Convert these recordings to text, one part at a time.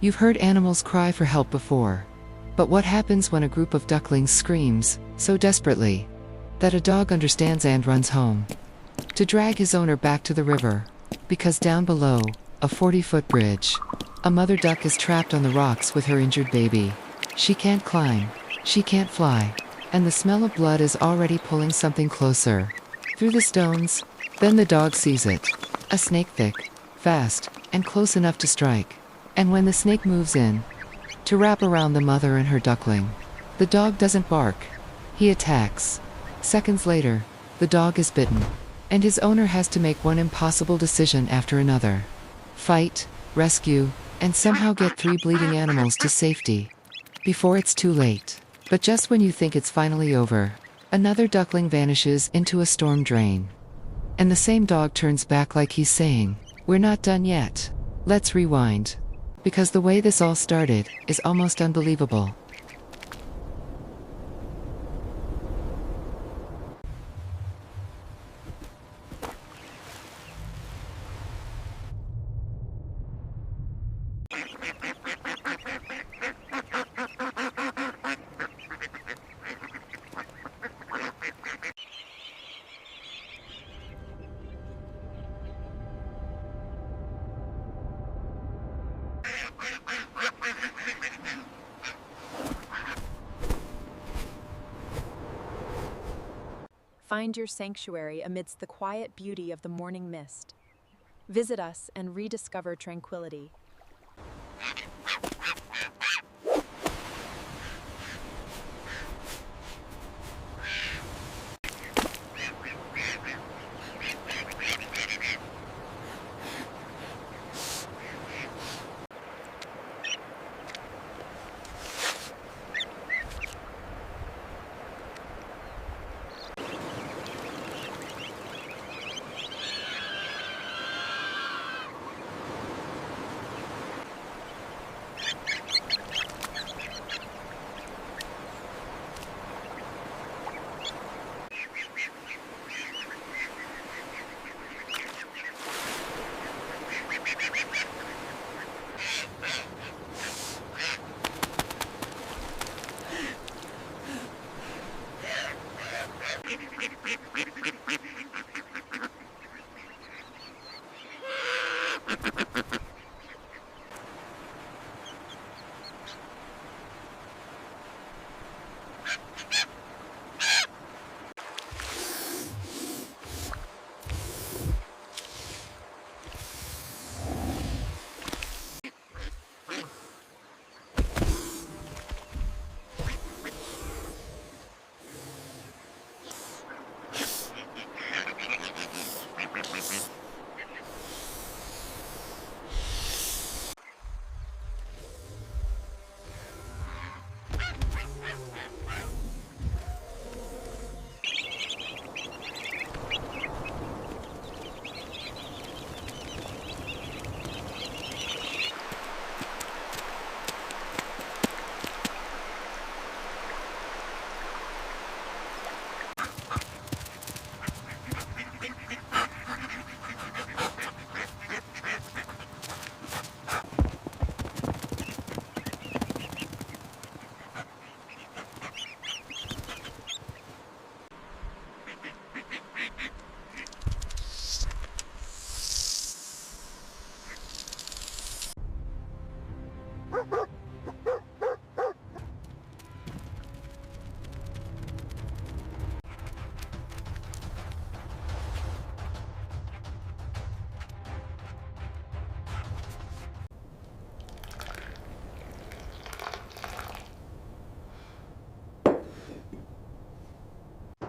You've heard animals cry for help before. But what happens when a group of ducklings screams, so desperately, that a dog understands and runs home to drag his owner back to the river? Because down below, a 40-foot bridge, a mother duck is trapped on the rocks with her injured baby. She can't climb, she can't fly, and the smell of blood is already pulling something closer through the stones. Then the dog sees it. A snake thick, fast, and close enough to strike. And when the snake moves in to wrap around the mother and her duckling, the dog doesn't bark. He attacks. Seconds later, the dog is bitten, and his owner has to make one impossible decision after another. Fight, rescue, and somehow get 3 bleeding animals to safety before it's too late. But just when you think it's finally over, another duckling vanishes into a storm drain. And the same dog turns back like he's saying, "We're not done yet. Let's rewind." Because the way this all started is almost unbelievable. Find your sanctuary amidst the quiet beauty of the morning mist. Visit us and rediscover tranquility.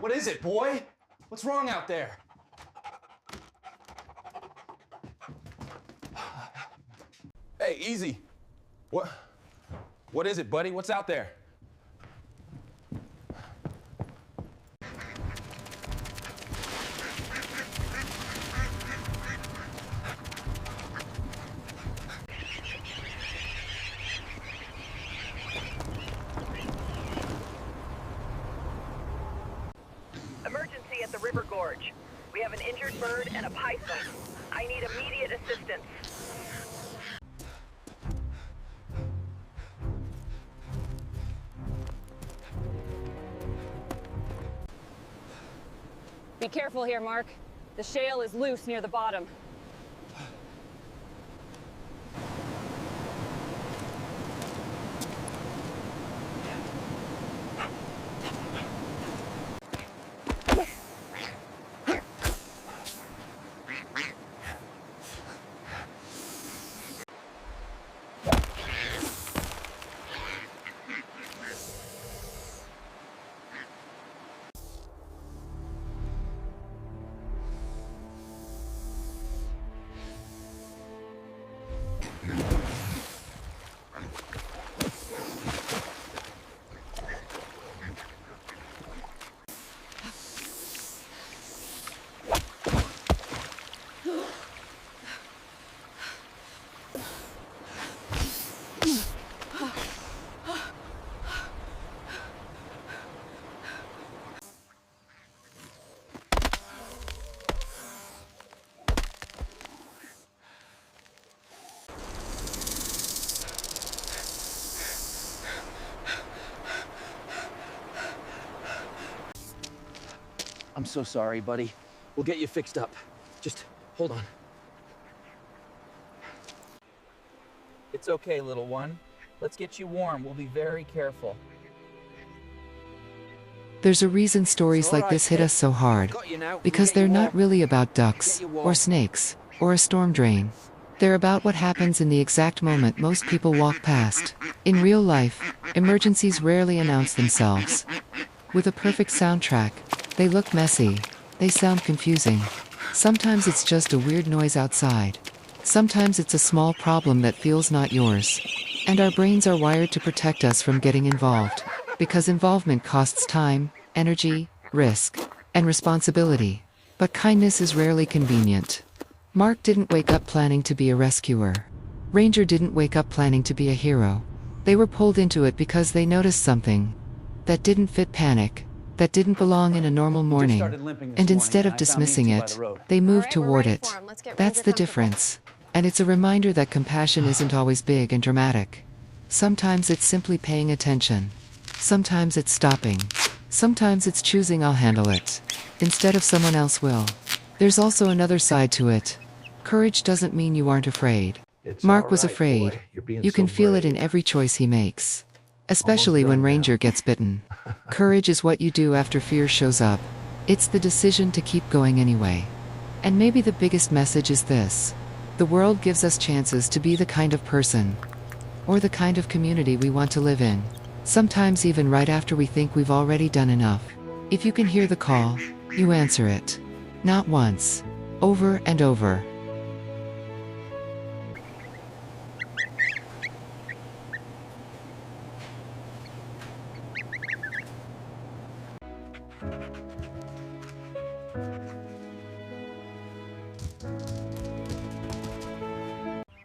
What is it, boy? What's wrong out there? Hey, easy. What is it, buddy? What's out there? Emergency at the river gorge. We have an injured bird and a python. I need immediate assistance. Be careful here, Mark. The shale is loose near the bottom. I'm so sorry, buddy. We'll get you fixed up. Just hold on. It's okay, little one. Let's get you warm. We'll be very careful. There's a reason stories like this hit us so hard, because they're not really about ducks, or snakes, or a storm drain. They're about what happens in the exact moment most people walk past. In real life, emergencies rarely announce themselves. With a perfect soundtrack, they look messy. They sound confusing. Sometimes it's just a weird noise outside. Sometimes it's a small problem that feels not yours. And our brains are wired to protect us from getting involved. Because involvement costs time, energy, risk, and responsibility. But kindness is rarely convenient. Mark didn't wake up planning to be a rescuer. Ranger didn't wake up planning to be a hero. They were pulled into it because they noticed something that didn't fit panic, that didn't belong in a normal morning, and instead of dismissing it, they moved toward it. That's the difference. And it's a reminder that compassion isn't always big and dramatic. Sometimes it's simply paying attention. Sometimes it's stopping. Sometimes it's choosing I'll handle it, instead of someone else will. There's also another side to it. Courage doesn't mean you aren't afraid. Mark was afraid. You can feel it in every choice he makes. Especially when Ranger gets bitten. Courage is what you do after fear shows up. It's the decision to keep going anyway. And maybe the biggest message is this. The world gives us chances to be the kind of person, or the kind of community we want to live in. Sometimes even right after we think we've already done enough. If you can hear the call, you answer it. Not once. Over and over.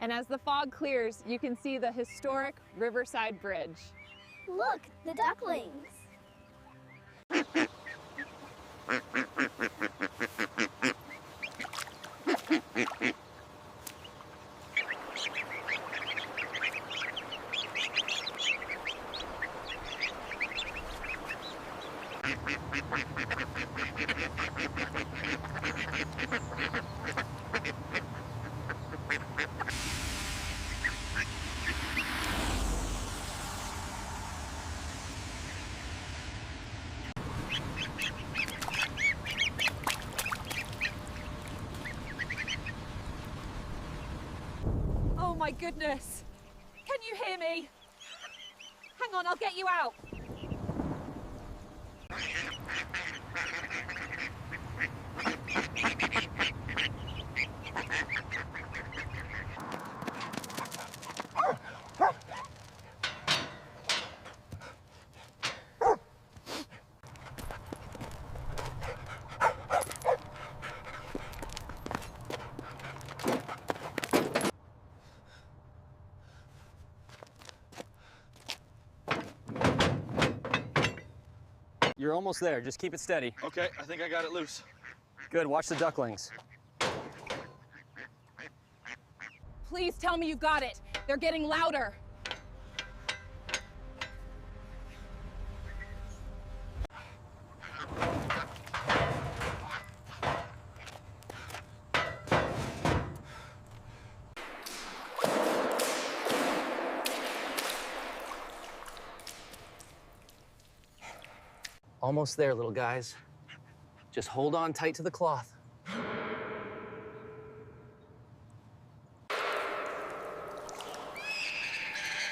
And as the fog clears, you can see the historic Riverside Bridge. Look, the ducklings. Oh my goodness! Can you hear me? Hang on, I'll get you out. You're almost there. Just keep it steady. Okay, I think I got it loose. Good. Watch the ducklings. Please tell me you got it. They're getting louder. Almost there, little guys. Just hold on tight to the cloth.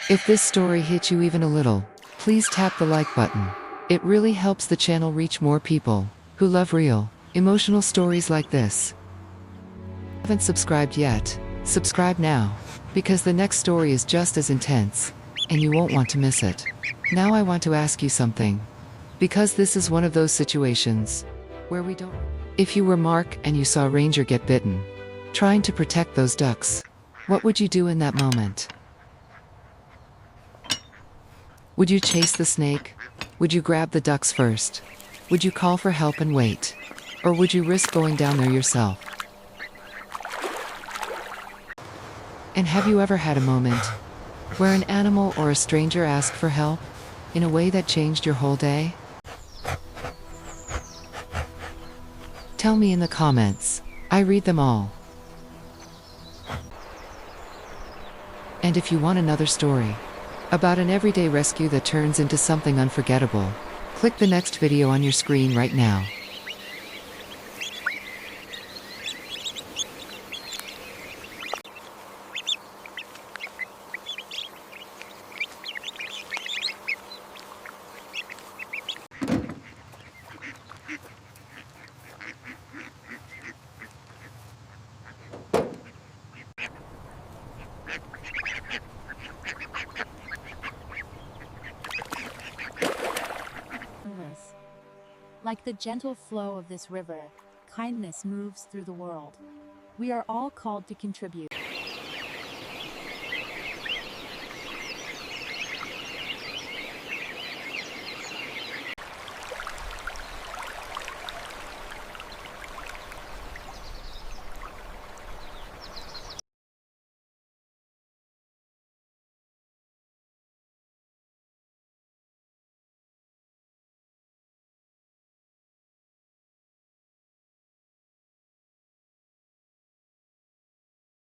If this story hit you even a little, please tap the like button. It really helps the channel reach more people who love real, emotional stories like this. If you haven't subscribed yet, subscribe now, because the next story is just as intense, and you won't want to miss it. Now I want to ask you something, because this is one of those situations where we don't... If you were Mark and you saw Ranger get bitten, trying to protect those ducks, what would you do in that moment? Would you chase the snake? Would you grab the ducks first? Would you call for help and wait? Or would you risk going down there yourself? And have you ever had a moment where an animal or a stranger asked for help in a way that changed your whole day? Tell me in the comments. I read them all. And if you want another story about an everyday rescue that turns into something unforgettable, click the next video on your screen right now. Like the gentle flow of this river, kindness moves through the world. We are all called to contribute.